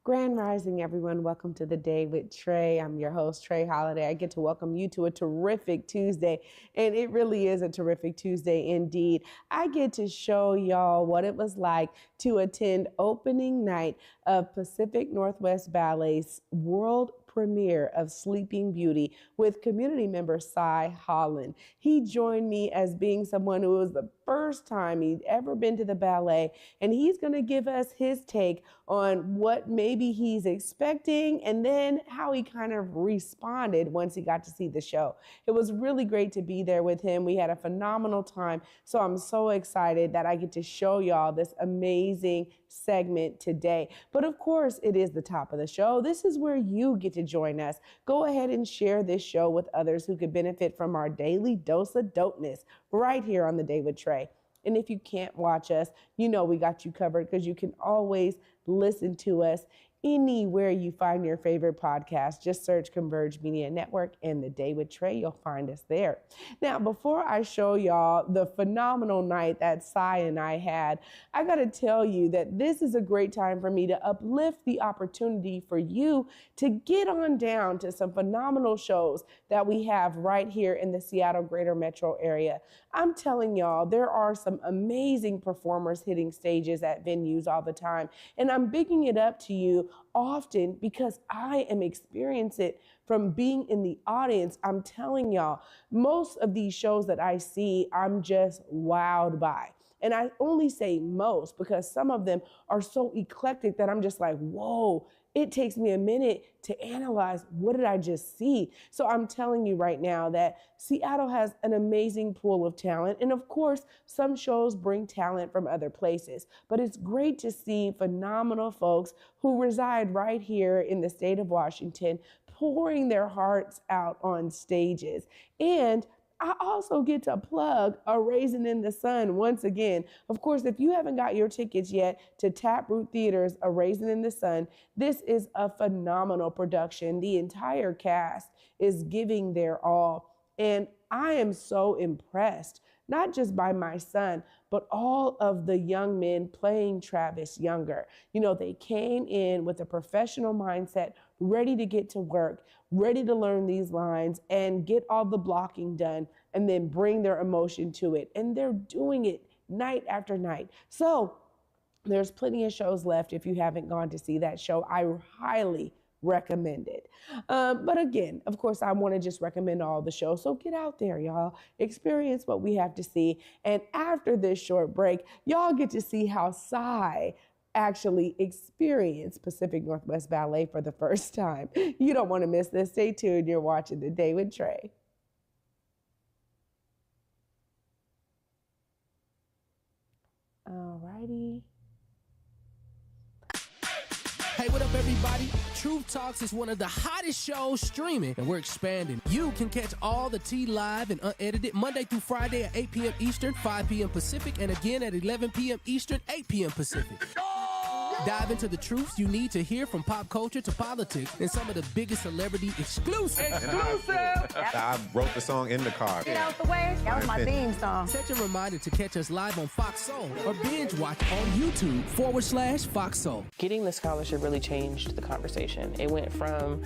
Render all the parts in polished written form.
Grand Rising, everyone. Welcome to the Day with Trae. I'm your host, Sye Holland. I get to welcome you to a terrific Tuesday, and it really is a terrific Tuesday indeed. I get to show y'all what it was like to attend opening night of Pacific NW Ballet's world premiere of Sleeping Beauty with community member Sye Holland. He joined me as being someone who was the first time he'd ever been to the ballet, and he's going to give us his take on what maybe he's expecting and then how he kind of responded once he got to see the show. It was really great to be there with him. We had a phenomenal time, so I'm so excited that I get to show y'all this amazing segment today. But of course, it is the top of the show. This is where you get to join us. Go ahead and share this show with others who could benefit from our daily dose of dopeness right here on The Day with Trae. And if you can't watch us, you know we got you covered because you can always listen to us anywhere you find your favorite podcast. Just search Converge Media Network and The Day with Trae. You'll find us there. Now, before I show y'all the phenomenal night that Sye and I had, I got to tell you that this is a great time for me to uplift the opportunity for you to get on down to some phenomenal shows that we have right here in the Seattle greater metro area. I'm telling y'all, there are some amazing performers hitting stages at venues all the time, and I'm bigging it up to you often because I am experiencing it from being in the audience. I'm telling y'all, most of these shows that I see, I'm just wowed by. And I only say most because some of them are so eclectic that I'm just like, whoa, it takes me a minute to analyze what did I just see. So I'm telling you right now that Seattle has an amazing pool of talent. And of course, some shows bring talent from other places. But it's great to see phenomenal folks who reside right here in the state of Washington pouring their hearts out on stages. And I also get to plug A Raisin in the Sun once again. Of course, if you haven't got your tickets yet to Taproot Theater's A Raisin in the Sun, this is a phenomenal production. The entire cast is giving their all. And I am so impressed, not just by my son, but all of the young men playing Travis younger. You know, they came in with a professional mindset, ready to get to work, ready to learn these lines and get all the blocking done and then bring their emotion to it. And they're doing it night after night. So there's plenty of shows left. If you haven't gone to see that show, I highly recommend it. But again, of course, I want to just recommend all the shows. So get out there, y'all. Experience what we have to see. And after this short break, y'all get to see how Sye actually experienced Pacific NW Ballet for the first time. You don't want to miss this. Stay tuned. You're watching The Day with Trae. All righty. Hey, what up, everybody? Truth Talks is one of the hottest shows streaming, and we're expanding. You can catch all the tea live and unedited Monday through Friday at 8 p.m. Eastern, 5 p.m. Pacific, and again at 11 p.m. Eastern, 8 p.m. Pacific. Dive into the truths you need to hear from pop culture to politics and some of the biggest celebrity exclusive. I wrote the song in the car. Get out the way. That was my theme song. Set your reminder to catch us live on Fox Soul or binge watch on YouTube/Fox Soul. Getting the scholarship really changed the conversation. It went from,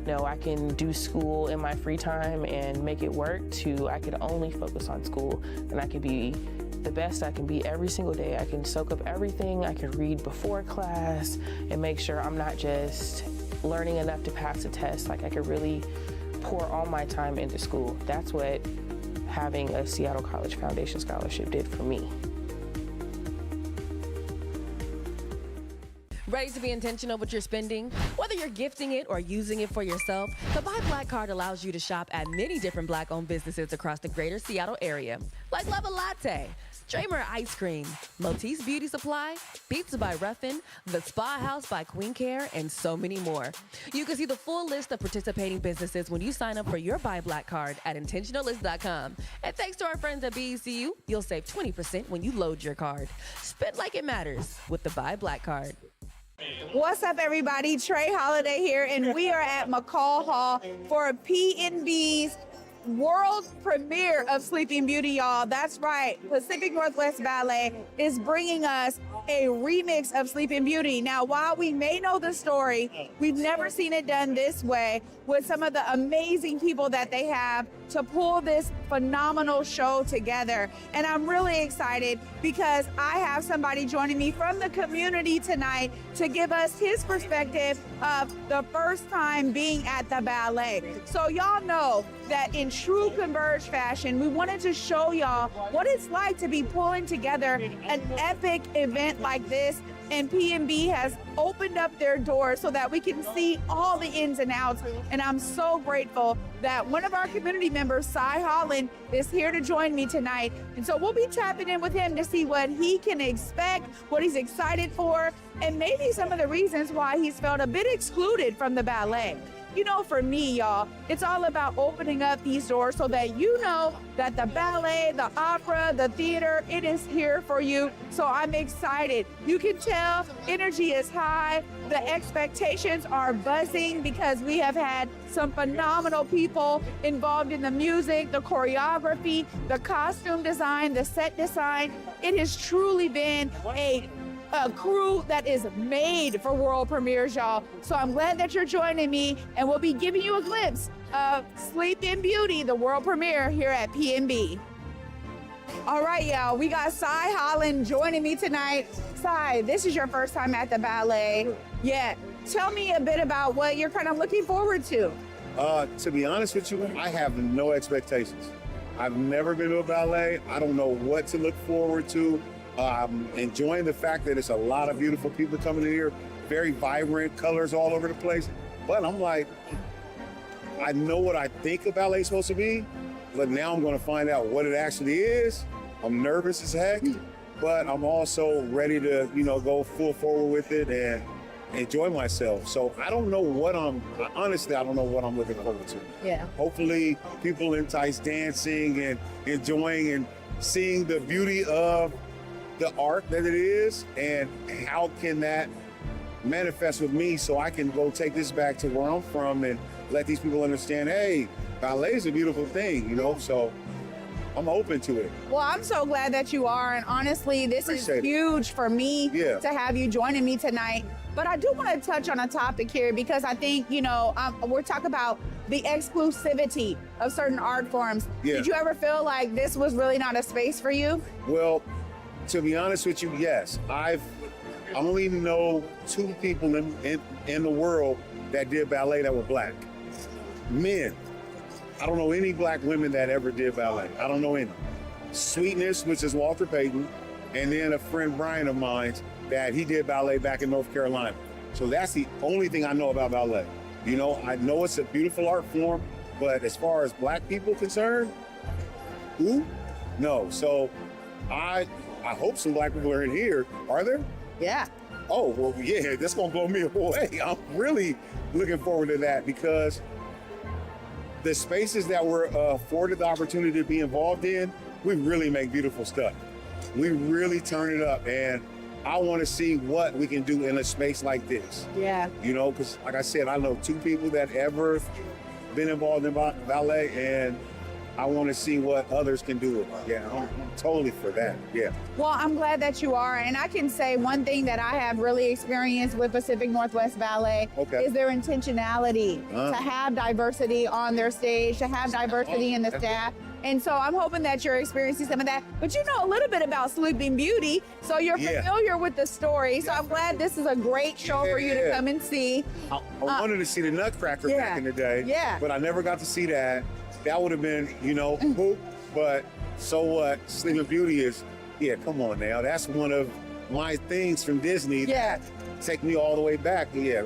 no, I can do school in my free time and make it work to I could only focus on school and I could be the best I can be every single day. I can soak up everything. I can read before class and make sure I'm not just learning enough to pass a test. Like I could really pour all my time into school. That's what having a Seattle College Foundation Scholarship did for me. Ready to be intentional with your spending? Whether you're gifting it or using it for yourself, the Buy Black card allows you to shop at many different Black-owned businesses across the greater Seattle area, like Love a Latte, Dramer Ice Cream, Maltese Beauty Supply, Pizza by Ruffin, The Spa House by Queen Care, and so many more. You can see the full list of participating businesses when you sign up for your Buy Black card at intentionalist.com. And thanks to our friends at BECU, you'll save 20% when you load your card. Spend like it matters with the Buy Black card. What's up, everybody? Trae Holiday here, and we are at McCall Hall for PNB's world premiere of Sleeping Beauty, y'all. That's right. Pacific NW Ballet is bringing us a remix of Sleeping Beauty. Now, while we may know the story, we've never seen it done this way with some of the amazing people that they have to pull this phenomenal show together. And I'm really excited because I have somebody joining me from the community tonight to give us his perspective of the first time being at the ballet. So y'all know that in true Converge fashion, we wanted to show y'all what it's like to be pulling together an epic event like this. And PNB has opened up their doors so that we can see all the ins and outs. And I'm so grateful that one of our community members, Sye Holland, is here to join me tonight. And so we'll be tapping in with him to see what he can expect, what he's excited for, and maybe some of the reasons why he's felt a bit excluded from the ballet. You know, for me, y'all, it's all about opening up these doors so that you know that the ballet, the opera, the theater, it is here for you. So I'm excited. You can tell energy is high. The expectations are buzzing because we have had some phenomenal people involved in the music, the choreography, the costume design, the set design. It has truly been a crew that is made for world premieres, y'all. So I'm glad that you're joining me, and we'll be giving you a glimpse of Sleeping Beauty, the world premiere here at PNB. All right, y'all, we got Sye Holland joining me tonight. Sye, this is your first time at the ballet. Yeah, tell me a bit about what you're kind of looking forward to. To be honest with you, I have no expectations. I've never been to a ballet. I don't know what to look forward to. I'm enjoying the fact that it's a lot of beautiful people coming in here, very vibrant colors all over the place. But I'm like, I know what I think a ballet is supposed to be, but now I'm going to find out what it actually is. I'm nervous as heck, but I'm also ready to, go full forward with it and enjoy myself. So I don't know honestly, I don't know what I'm looking forward to. Yeah. Hopefully people entice dancing and enjoying and seeing the beauty of the art that it is, and how can that manifest with me so I can go take this back to where I'm from and let these people understand, hey, ballet is a beautiful thing, so I'm open to it. Well, I'm so glad that you are, and honestly, this is huge for me to have you joining me tonight. But I do want to touch on a topic here because I think, we're talking about the exclusivity of certain art forms. Yeah. Did you ever feel like this was really not a space for you? Well, to be honest with you, yes. I only know 2 people in the world that did ballet that were black. Men. I don't know any black women that ever did ballet. I don't know any. Sweetness, which is Walter Payton, and then a friend, Brian of mine, that he did ballet back in North Carolina. So that's the only thing I know about ballet. I know it's a beautiful art form, but as far as black people concerned, who? No. So I hope some black people are in here. Are there? Yeah. Oh, well, yeah, that's going to blow me away. I'm really looking forward to that because the spaces that we're afforded the opportunity to be involved in, we really make beautiful stuff. We really turn it up, and I want to see what we can do in a space like this. Yeah. Because like I said, I know 2 people that ever been involved in ballet, and I want to see what others can do with it. Yeah, I'm totally for that. Yeah. Well, I'm glad that you are. And I can say one thing that I have really experienced with Pacific Northwest Ballet is their intentionality to have diversity on their stage, to have diversity in the staff. And so I'm hoping that you're experiencing some of that. But you know a little bit about Sleeping Beauty, so you're familiar with the story. So I'm glad this is a great show for you to come and see. I wanted to see the Nutcracker back in the day, but I never got to see that. That would have been, poop. But so what? Sleeping Beauty is, come on now. That's one of my things from Disney that take me all the way back. Yeah,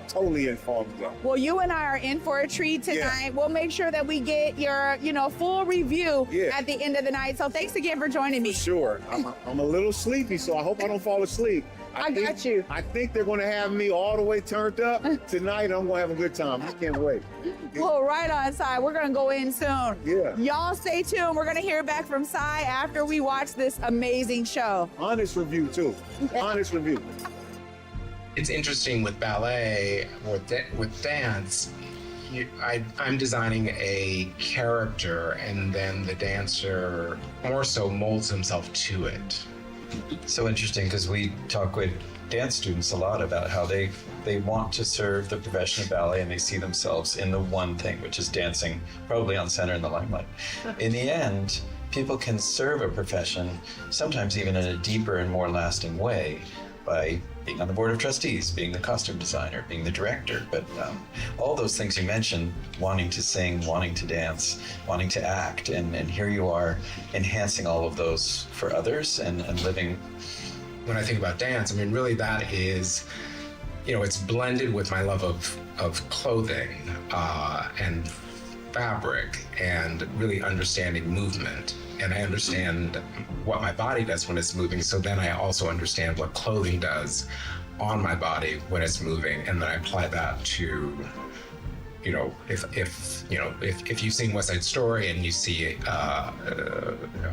totally informed. Well, you and I are in for a treat tonight. Yeah. We'll make sure that we get your, full review at the end of the night. So thanks again for joining me. For sure. I'm a little sleepy, so I hope I don't fall asleep. I got you. I think they're going to have me all the way turned up tonight. I'm going to have a good time. I can't wait. Well, right on, Sye. We're going to go in soon. Yeah. Y'all stay tuned. We're going to hear back from Sye after we watch this amazing show. Honest review, too. Honest review. It's interesting with ballet or with dance. I'm designing a character, and then the dancer more so molds himself to it. So interesting, because we talk with dance students a lot about how they want to serve the profession of ballet, and they see themselves in the one thing, which is dancing, probably on center in the limelight. In the end, people can serve a profession, sometimes even in a deeper and more lasting way, by being on the board of trustees, being the costume designer, being the director. But all those things you mentioned, wanting to sing, wanting to dance, wanting to act, and here you are enhancing all of those for others and living. When I think about dance, I mean, really that is, it's blended with my love of clothing and fabric and really understanding movement. And I understand what my body does when it's moving. So then I also understand what clothing does on my body when it's moving. And then I apply that to, if you've seen West Side Story and you see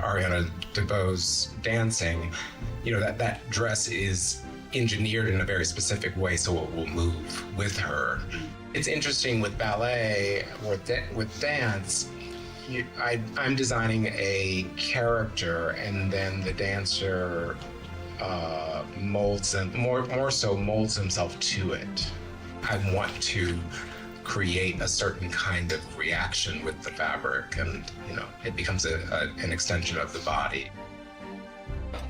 Ariana DeBose dancing, that dress is engineered in a very specific way so it will move with her. It's interesting with ballet or with dance, I'm designing a character and then the dancer molds himself to it. I want to create a certain kind of reaction with the fabric, and it becomes an extension of the body.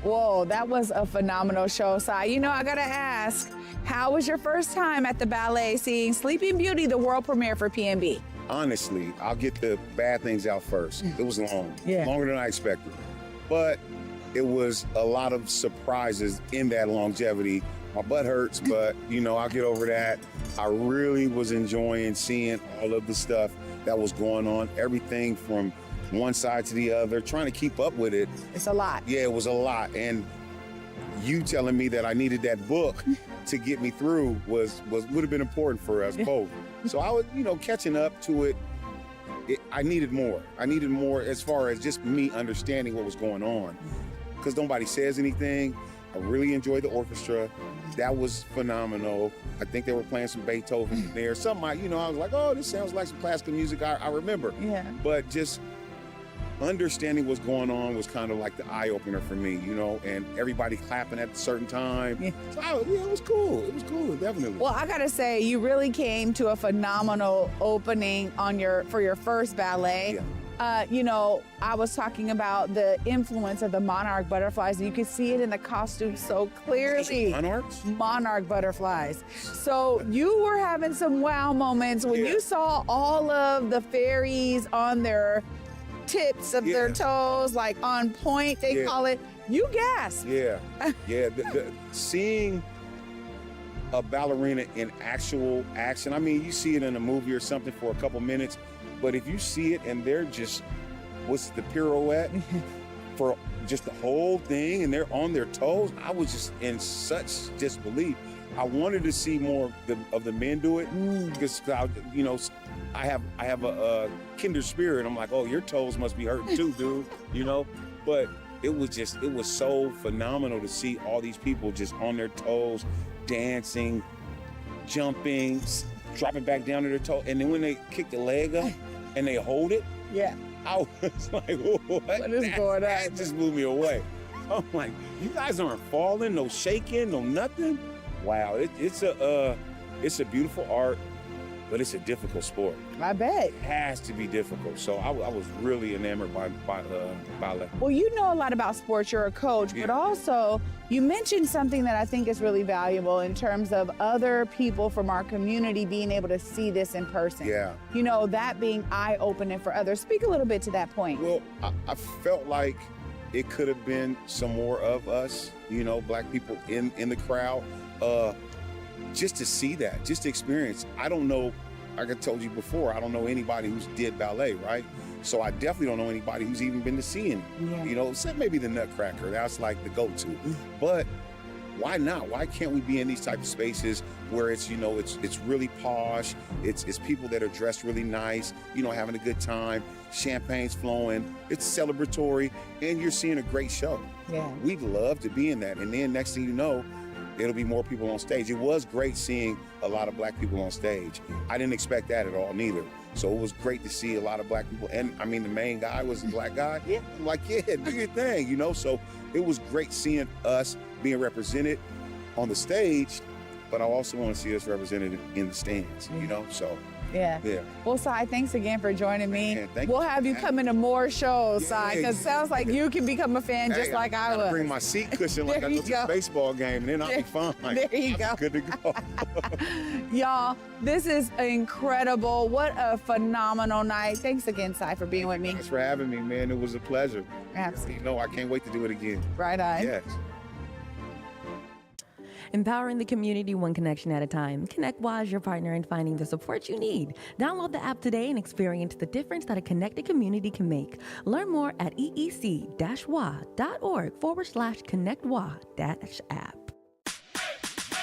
Whoa, that was a phenomenal show, Sye. I gotta ask, how was your first time at the ballet seeing Sleeping Beauty, the world premiere for PNB? Honestly, I'll get the bad things out first. It was long, longer than I expected. But it was a lot of surprises in that longevity. My butt hurts, but I'll get over that. I really was enjoying seeing all of the stuff that was going on, everything from one side to the other, trying to keep up with it. It's a lot. Yeah, it was a lot. And you telling me that I needed that book to get me through would have been important for us both. So I was, catching up to it. I needed more. I needed more as far as just me understanding what was going on. Because nobody says anything. I really enjoyed the orchestra. That was phenomenal. I think they were playing some Beethoven there. Something I was like, oh, this sounds like some classical music I remember. Yeah. But just understanding what's going on was kind of like the eye-opener for me, and everybody clapping at a certain time. Yeah. So, it was cool. It was cool, definitely. Well, I gotta say, you really came to a phenomenal opening for your first ballet. Yeah. I was talking about the influence of the monarch butterflies, and you could see it in the costume so clearly. Monarchs? Monarch butterflies. So you were having some wow moments when you saw all of the fairies on their tips of their toes, like on point, they call it. You gasped. Yeah. Seeing a ballerina in actual action, I mean, you see it in a movie or something for a couple minutes, but if you see it and they're just, what's the pirouette for just the whole thing and they're on their toes, I was just in such disbelief. I wanted to see more of the men do it because, I have a kinder spirit. I'm like, oh, your toes must be hurting too, dude, But it was so phenomenal to see all these people just on their toes, dancing, jumping, dropping back down to their toe. And then when they kick the leg up and they hold it, I was like, what is going on? That just blew me away. I'm like, you guys aren't falling, no shaking, no nothing. Wow, it's a beautiful art, but it's a difficult sport. I bet. It has to be difficult. So I was really enamored by ballet. Well, you know a lot about sports. You're a coach, but also you mentioned something that I think is really valuable in terms of other people from our community being able to see this in person. Yeah. That being eye-opening for others. Speak a little bit to that point. Well, I felt like it could have been some more of us, Black people in the crowd. Just to see that, just to experience. I don't know, like I told you before, I don't know anybody who's did ballet, right? So I definitely don't know anybody who's even been to seeing it. Except maybe the Nutcracker, that's like the go-to. But why not? Why can't we be in these type of spaces where it's, it's really posh, it's people that are dressed really nice, having a good time, champagne's flowing, it's celebratory, and you're seeing a great show. Yeah. We'd love to be in that. And then next thing you know, it'll be more people on stage. It was great seeing a lot of black people on stage. I didn't expect that at all, neither. So it was great to see a lot of black people. And I mean, the main guy was a black guy. Yeah. I'm like, yeah, do your thing, you know? So it was great seeing us being represented on the stage, but I also want to see us represented in the stands, you know? So. Yeah. Well, Sye, thanks again for joining me. Man, we'll have you come into more shows, Sye, because it sounds like you can become a fan just like I was. Bring my seat cushion like I go to a baseball game, and then I'll be fine. There you go. Good to go. Y'all, this is incredible. What a phenomenal night. Thanks again, Sye, for being with me. Thanks for having me, man. It was a pleasure. Absolutely. You know, I can't wait to do it again. Right on. Yes. Empowering the community one connection at a time. ConnectWA is your partner in finding the support you need. Download the app today and experience the difference that a connected community can make. Learn more at eec-wa.org/connectwa-app.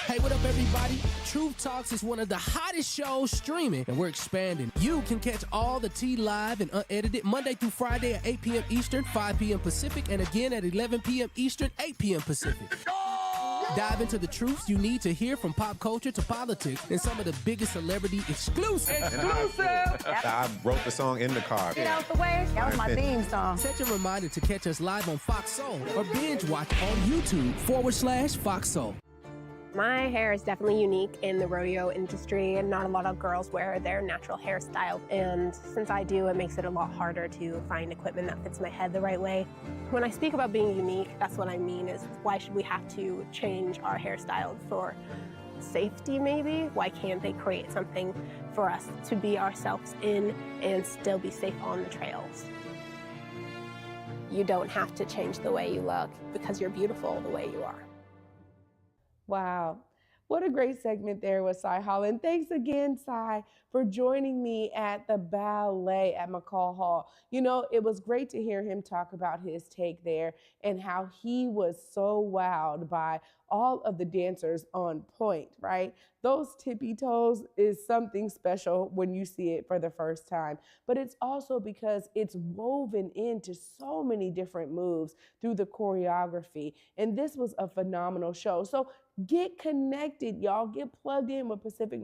Hey, what up, everybody? Truth Talks is one of the hottest shows streaming, and we're expanding. You can catch all the tea live and unedited Monday through Friday at 8 p.m. Eastern, 5 p.m. Pacific, and again at 11 p.m. Eastern, 8 p.m. Pacific. Dive into the truths you need to hear, from pop culture to politics and some of the biggest celebrity exclusives. I wrote the song in the car. Get out the way. That was my theme song. Set your reminder to catch us live on Fox Soul or binge watch on YouTube/Fox Soul. My hair is definitely unique in the rodeo industry, and not a lot of girls wear their natural hairstyle. And since I do, it makes it a lot harder to find equipment that fits my head the right way. When I speak about being unique, that's what I mean is, why should we have to change our hairstyle for safety maybe? Why can't they create something for us to be ourselves in and still be safe on the trails? You don't have to change the way you look because you're beautiful the way you are. Wow. What a great segment there with Sye Holland. Thanks again, Sye, for joining me at the ballet at McCall Hall. You know, it was great to hear him talk about his take there and how he was so wowed by all of the dancers on point, right? Those tippy toes is something special when you see it for the first time, but it's also because it's woven into so many different moves through the choreography. And this was a phenomenal show. So get connected, y'all. Get plugged in with Pacific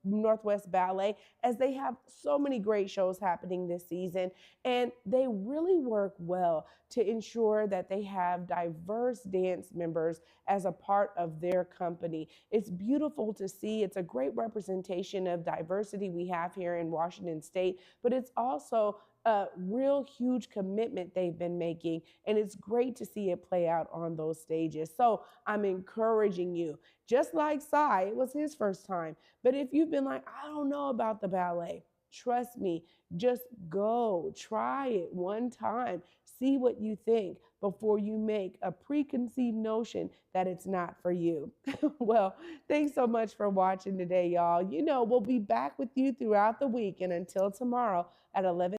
Northwest Ballet, as they have so many great shows happening this season. And they really work well to ensure that they have diverse dance members as a part of their company. It's beautiful to see. It's a great representation of diversity we have here in Washington State, but it's also a real huge commitment they've been making, and it's great to see it play out on those stages. So I'm encouraging you, just like Sye, it was his first time, but if you've been like, I don't know about the ballet, trust me, just go, try it one time, see what you think before you make a preconceived notion that it's not for you. Well, thanks so much for watching today, y'all. You know, we'll be back with you throughout the week, and until tomorrow at 11.